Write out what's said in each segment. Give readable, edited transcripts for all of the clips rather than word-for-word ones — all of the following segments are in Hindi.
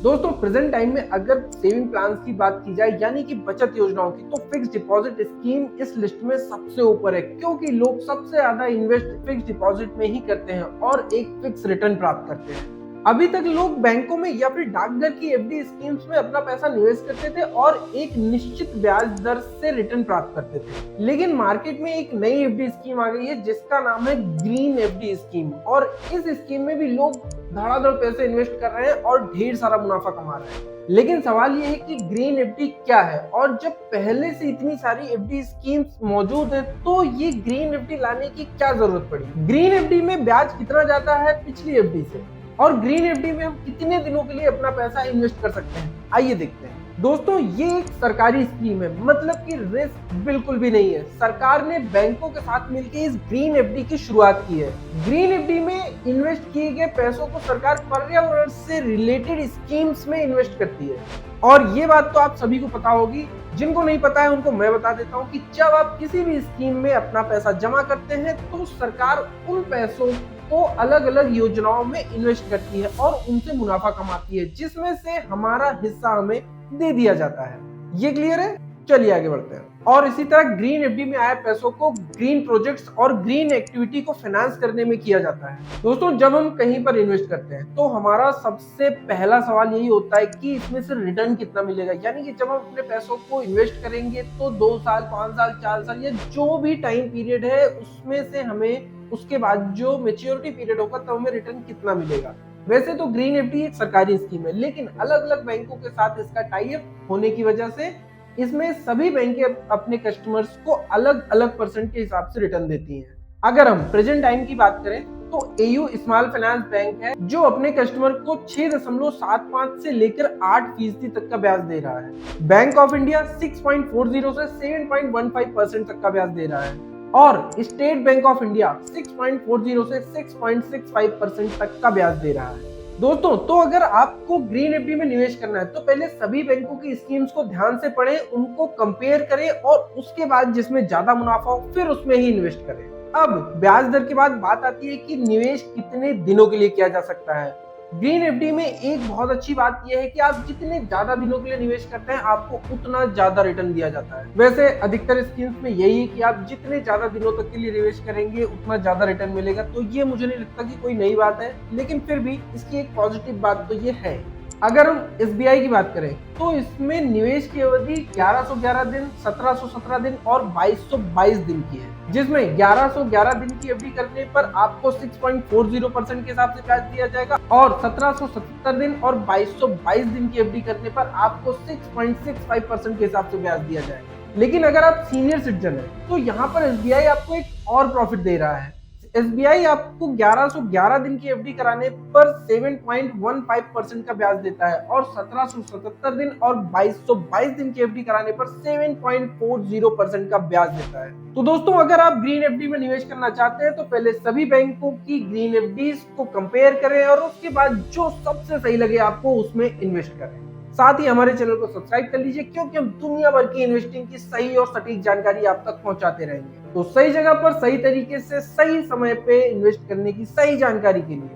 दोस्तों प्रेजेंट टाइम में अगर सेविंग प्लान्स की बात की जाए यानी कि बचत योजनाओं की, तो फिक्स डिपॉजिट स्कीम इस लिस्ट में सबसे ऊपर है, क्योंकि लोग सबसे ज्यादा इन्वेस्ट फिक्स डिपॉजिट में ही करते हैं और एक फिक्स रिटर्न प्राप्त करते हैं। अभी तक लोग बैंकों में या फिर डाकघर की एफडी स्कीम्स में अपना पैसा निवेश करते थे और एक निश्चित ब्याज दर से रिटर्न प्राप्त करते थे, लेकिन मार्केट में एक नई एफडी स्कीम आ गई है जिसका नाम है ग्रीन एफडी स्कीम। और इस स्कीम में भी लोग धड़ाधड़ पैसे इन्वेस्ट कर रहे हैं और ढेर सारा मुनाफा कमा रहे हैं। लेकिन सवाल ये है कि ग्रीन एफडी क्या है, और जब पहले से इतनी सारी एफडी स्कीम्स मौजूद है तो ये ग्रीन एफडी लाने की क्या जरूरत पड़ी। ग्रीन एफडी में ब्याज कितना जाता है पिछली एफडी से, और ग्रीन एफडी में हम कितने दिनों के लिए अपना पैसा इन्वेस्ट कर सकते हैं, आइए देखते हैं। दोस्तों ये एक सरकारी स्कीम है, मतलब कि रिस्क बिल्कुल भी नहीं है। सरकार ने बैंकों के साथ मिलकर इस ग्रीन एफडी की शुरुआत की है। ग्रीन एफडी में इन्वेस्ट किए गए पैसों को सरकार पर्यावरण से रिलेटेड स्कीम्स में इन्वेस्ट करती है। और ये बात तो आप सभी को पता होगी, जिनको नहीं पता है उनको मैं बता देता हूँ कि जब आप किसी भी स्कीम में अपना पैसा जमा करते हैं तो सरकार उन पैसों को अलग अलग योजनाओं में इन्वेस्ट करती है और उनसे मुनाफा कमाती है, जिसमें से हमारा हिस्सा हमें दे दिया जाता है। ये क्लियर है? चलिए आगे बढ़ते हैं। और इसी तरह ग्रीन एफडी में आए पैसों को ग्रीन प्रोजेक्ट्स और ग्रीन एक्टिविटी को फाइनेंस करने में किया जाता है। दोस्तों जब हम कहीं पर इन्वेस्ट करते हैं तो हमारा सबसे पहला सवाल यही होता है कि इसमें से रिटर्न कितना मिलेगा। यानी कि जब हम अपने पैसों को इन्वेस्ट करेंगे तो 2 साल, 5 साल, 4 साल या जो भी टाइम पीरियड है उसमें से हमें उसके बाद जो मेच्योरिटी पीरियड होगा तब हमें रिटर्न कितना मिलेगा। वैसे तो ग्रीन एफडी एक सरकारी स्कीम है, लेकिन अलग अलग बैंकों के साथ इसका टाई अप होने की वजह से इसमें सभी बैंकें अपने कस्टमर्स को अलग अलग परसेंट के हिसाब से रिटर्न देती हैं। अगर हम प्रेजेंट टाइम की बात करें तो एयू स्मॉल फाइनेंस बैंक है जो अपने कस्टमर को 6.75 से लेकर 8% तक का ब्याज दे रहा है। बैंक ऑफ इंडिया 6.40 से 7.15% तक का ब्याज दे रहा है, और स्टेट बैंक ऑफ इंडिया 6.40 से 6.65% तक का ब्याज दे रहा है। दोस्तों तो अगर आपको ग्रीन एफडी में निवेश करना है तो पहले सभी बैंकों की स्कीम्स को ध्यान से पढ़ें, उनको कंपेयर करें और उसके बाद जिसमें ज्यादा मुनाफा हो फिर उसमें ही इन्वेस्ट करें। अब ब्याज दर के बाद बात आती है कि निवेश कितने दिनों के लिए किया जा सकता है। ग्रीन एफडी में एक बहुत अच्छी बात यह है कि आप जितने ज्यादा दिनों के लिए निवेश करते हैं आपको उतना ज्यादा रिटर्न दिया जाता है। वैसे अधिकतर स्कीम्स में यही है कि आप जितने ज्यादा दिनों तक के लिए निवेश करेंगे उतना ज्यादा रिटर्न मिलेगा, तो ये मुझे नहीं लगता कि कोई नई बात है, लेकिन फिर भी इसकी एक पॉजिटिव बात तो ये है। अगर हम एसबीआई की बात करें तो इसमें निवेश की अवधि 1111 दिन, 1717 दिन और 2222 दिन की है, जिसमें 1111 दिन की एफडी करने पर आपको 6.40% के हिसाब से ब्याज दिया जाएगा और 1777 दिन और 2222 दिन की एफडी करने पर आपको 6.65% के हिसाब से ब्याज दिया जाएगा। लेकिन अगर आप सीनियर सिटीजन है तो यहाँ पर एसबीआई आपको एक और प्रॉफिट दे रहा है। एसबीआई आपको 1111 दिन की एफडी कराने पर 7.15% का ब्याज देता है और 1777 दिन और 2222 दिन की एफडी कराने पर 7.40% का ब्याज देता है। तो दोस्तों अगर आप ग्रीन एफडी में निवेश करना चाहते हैं तो पहले सभी बैंकों की ग्रीन एफडीज को कंपेयर करें और उसके बाद जो सबसे सही लगे आपको उसमें इन्वेस्ट करें। साथ ही हमारे चैनल को सब्सक्राइब कर लीजिए, क्योंकि हम दुनिया भर की इन्वेस्टिंग की सही और सटीक जानकारी आप तक पहुंचाते रहेंगे। तो सही जगह पर सही तरीके से सही समय पे इन्वेस्ट करने की सही जानकारी के लिए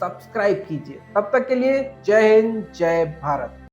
सब्सक्राइब कीजिए। तब तक के लिए जय हिंद, जय भारत।